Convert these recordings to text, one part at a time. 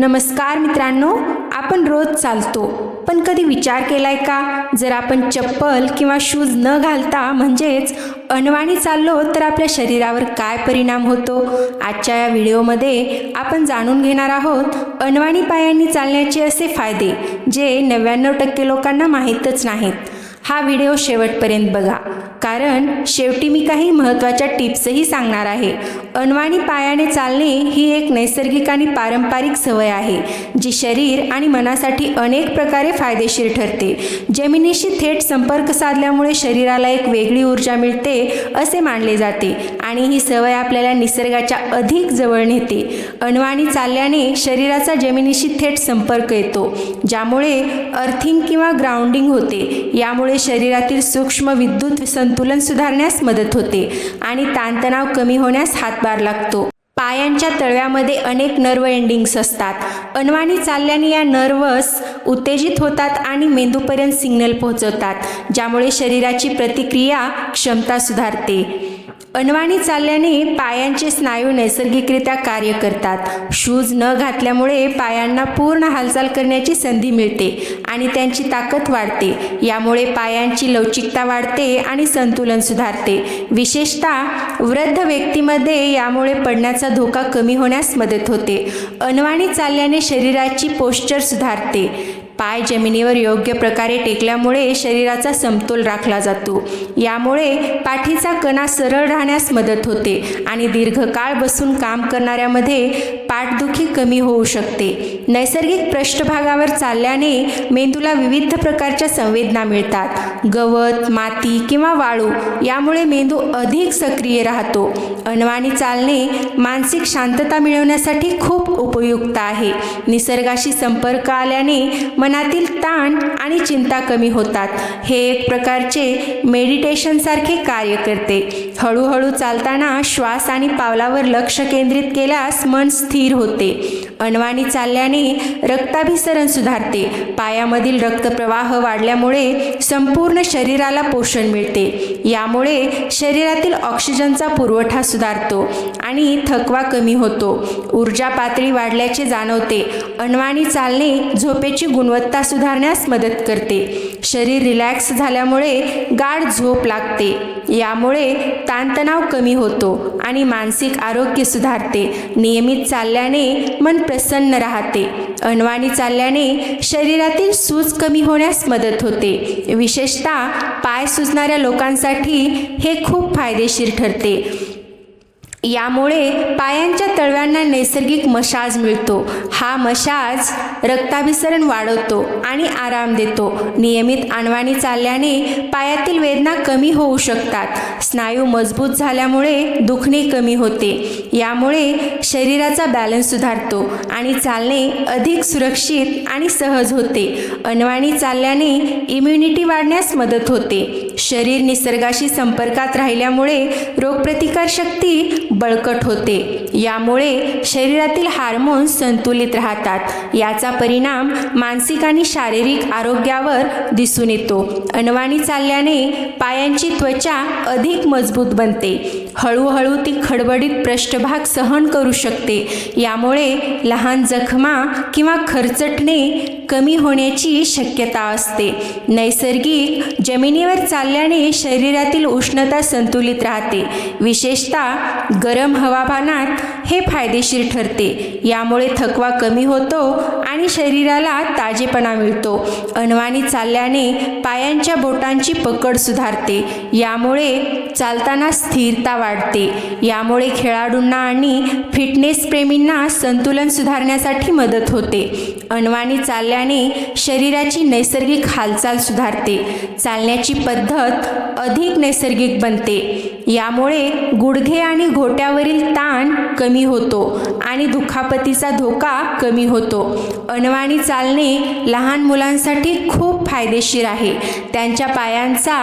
नमस्कार मित्रांनो, आपण रोज चालतो, पण कधी विचार केलाय का, जर आपण चप्पल किंवा शूज न घालता म्हणजेच अनवाणी चाललो तर आपल्या शरीरावर काय परिणाम होतो? आजच्या या व्हिडिओमध्ये आपण जाणून घेणार आहोत अनवाणी पायांनी चालण्याचे असे फायदे जे 99% लोकांना माहीतच नाहीत. हा व्हिडिओ शेवटपर्यंत बघा, कारण शेवटी मी काही महत्त्वाच्या टिप्सही सांगणार आहे. अनवाणी पायाने चालणे ही एक नैसर्गिक आणि पारंपरिक सवय आहे जी शरीर आणि मनासाठी अनेक प्रकारे फायदेशीर ठरते. जमिनीशी थेट संपर्क साधल्यामुळे शरीराला एक वेगळी ऊर्जा मिळते असे मानले जाते आणि ही सवय आपल्याला निसर्गाच्या अधिक जवळ नेते. अनवाणी चालल्याने शरीराचा जमिनीशी थेट संपर्क येतो, ज्यामुळे अर्थिंग किंवा ग्राउंडिंग होते. यामुळे शरीरातील सूक्ष्म विद्युत संतुलन सुधारण्यास मदत होते आणि ताणतणाव कमी होण्यास हातभार लागतो. पायांच्या तळव्यामध्ये अनेक नर्व एंडिंग्स असतात. अनवाणी चालल्याने या नर्व्स उत्तेजित होतात आणि मेंदूपर्यंत सिग्नल पोहोचवतात, ज्यामुळे शरीराची प्रतिक्रिया क्षमता सुधारते. अनवाणी चालल्याने पायांचे स्नायू नैसर्गिकरित्या कार्य करतात. शूज न घातल्यामुळे पायांना पूर्ण हालचाल करण्याची संधी मिळते आणि त्यांची ताकद वाढते. यामुळे पायांची लवचिकता वाढते आणि संतुलन सुधारते. विशेषतः वृद्ध व्यक्तीमध्ये यामुळे पडण्याचा धोका कमी होण्यास मदत होते. अनवाणी चालल्याने शरीराची पोश्चर सुधारते. पाय जमिनीवर योग्य प्रकारे टेकल्यामुळे शरीराचा समतोल राखला जातो. यामुळे पाठीचा कणा सरळ राहण्यास मदत होते आणि दीर्घकाळ बसून काम करणाऱ्यामध्ये पाठदुखी कमी होऊ शकते. नैसर्गिक पृष्ठभागावर चालल्याने मेंदूला विविध प्रकारच्या संवेदना मिळतात. गवत, माती किंवा वाळू यामुळे मेंदू अधिक सक्रिय राहतो. अनवाणी चालणे मानसिक शांतता मिळवण्यासाठी खूप उपयुक्त आहे. निसर्गाशी संपर्क आल्याने मनातील ताण आणि चिंता कमी होतात. हे एक प्रकारचे मेडिटेशनसारखे कार्य करते. हळूहळू चालताना श्वास आणि पावलावर लक्ष केंद्रित केल्यास मन स्थिर होते. अनवाणी चालल्याने रक्ताभिसरण सुधारते. पायामधील रक्तप्रवाह वाढल्यामुळे संपूर्ण शरीराला पोषण मिळते. यामुळे शरीरातील ऑक्सिजनचा पुरवठा सुधारतो आणि थकवा कमी होतो. ऊर्जा पातळी वाढल्याचे जाणवते. अनवाणी चालणे झोपेची गुणवत्ता सुधारण्यास मदत करते. शरीर रिलॅक्स झाल्यामुळे गाढ झोप लागते. यामुळे ताणतणाव कमी होतो आणि मानसिक आरोग्य सुधारते. नियमित चालल्याने मन प्रसन्न राहते. अनवाणी चालल्याने शरीरातील सूज कमी होण्यास मदत होते. विशेषतः पाय सुजणाऱ्या लोकांसाठी हे खूप फायदेशीर ठरते. यामुळे पायांच्या तळव्यांना नैसर्गिक मसाज मिळतो. हा मसाज रक्ताभिसरण वाढवतो आणि आराम देतो. नियमित अनवाणी चालल्याने पायातील वेदना कमी होऊ शकतात. स्नायू मजबूत झाल्यामुळे दुखणे कमी होते. यामुळे शरीराचा बॅलन्स सुधारतो आणि चालणे अधिक सुरक्षित आणि सहज होते. अनवाणी चालल्याने इम्युनिटी वाढण्यास मदत होते. शरीर निसर्गाशी संपर्कात राहिल्यामुळे रोगप्रतिकारशक्ती बळकट होते. यामुळे शरीरातील हार्मोन्स संतुलित राहतात. याचा परिणाम मानसिक आणि शारीरिक आरोग्यावर दिसून येतो. अनवाणी चालल्याने पायांची त्वचा अधिक मजबूत बनते. हळूहळू ती खडबडीत पृष्ठभाग सहन करू शकते. यामुळे लहान जखमा किंवा खरचटणे कमी होण्याची शक्यता असते. नैसर्गिक जमिनीवर चालल्याने शरीरातील उष्णता संतुलित राहते. विशेषतः गरम हवामानात हे फायदेशीर ठरते. यामुळे थकवा कमी होतो आणि शरीराला ताजेपणा मिळतो. अनवाणी चालल्याने पायांच्या बोटांची पकड सुधारते. यामुळे चालताना स्थिरता वाढते. यामुळे खेळाडूंना आणि फिटनेस प्रेमींना संतुलन सुधारण्यासाठी मदत होते. अनवाणी चालल्याने शरीराची नैसर्गिक हालचाल सुधारते. चालण्याची पद्धत अधिक नैसर्गिक बनते. यामुळे गुडघे आणि घोट्यावरील ताण कमी होतो आणि दुखापतीचा धोका कमी होतो. अनवाणी चालणे लहान मुलांसाठी खूप फायदेशीर आहे. त्यांच्या पायांचा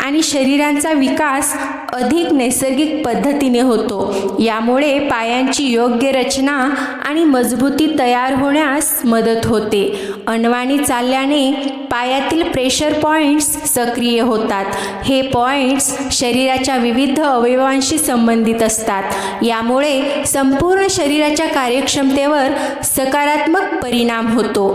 आणि शरीरांचा विकास अधिक नैसर्गिक पद्धतीने होतो। यामुळे पायांची योग्य रचना आणि मजबूती तयार होण्यास मदत होते। अनवाणी चालल्याने पायातील प्रेशर पॉइंट्स सक्रिय होतात। हे पॉइंट्स शरीराच्या विविध अवयवांशी संबंधित असतात। यामुळे संपूर्ण शरीराच्या कार्यक्षमतेवर सकारात्मक परिणाम होतो।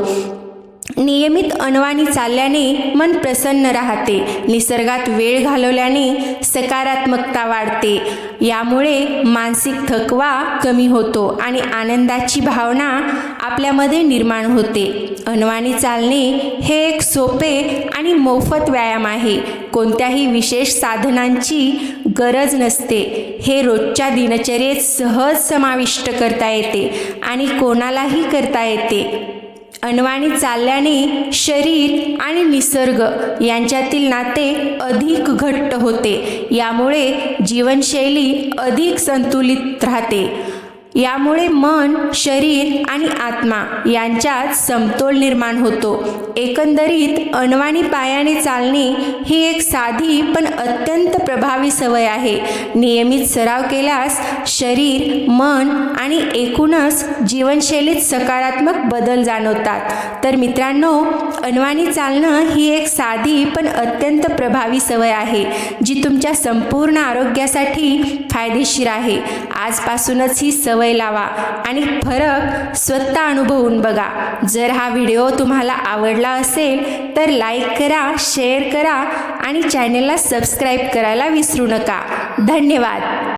नियमित अनवाणी चालल्याने मन प्रसन्न राहते। निसर्गात वेळ घालवल्याने सकारात्मकता वाढते। यामुळे मानसिक थकवा कमी होतो आणि आनंदाची भावना आपल्यामध्ये निर्माण होते। अनवाणी चालणे हे एक सोपे आणि मोफत व्यायाम आहे। कोणत्याही विशेष साधनांची गरज नसते। हे रोजच्या दिनचर्येत सहज समाविष्ट करता येते आणि कोणालाही करता येते। अनवाणी चालल्याने शरीर आणि निसर्ग यांच्यातील नाते अधिक घट्ट होते। यामुळे जीवनशैली अधिक संतुलित राहते। यामुळे मन, शरीर आणि आत्मा यांच्यात समतोल निर्माण होतो। एकंदरीत अनवाणी पायाने चालणे ही एक साधी पण अत्यंत प्रभावी सवय आहे। नियमित सराव केल्यास शरीर, मन आणि एकूणच जीवनशैलीत सकारात्मक बदल जाणवतात। तर मित्रांनो, अनवाणी चालणं ही एक साधी पण अत्यंत प्रभावी सवय आहे, जी तुमच्या संपूर्ण आरोग्यासाठी फायदेशीर आहे। आजपासूनच ही सवय लावा आणि फरक स्वतः अनुभवून बघा। जर हा व्हिडिओ तुम्हाला आवडला असेल तर लाईक करा, शेअर करा आणि चॅनलला सबस्क्राईब करायला विसरू नका। धन्यवाद।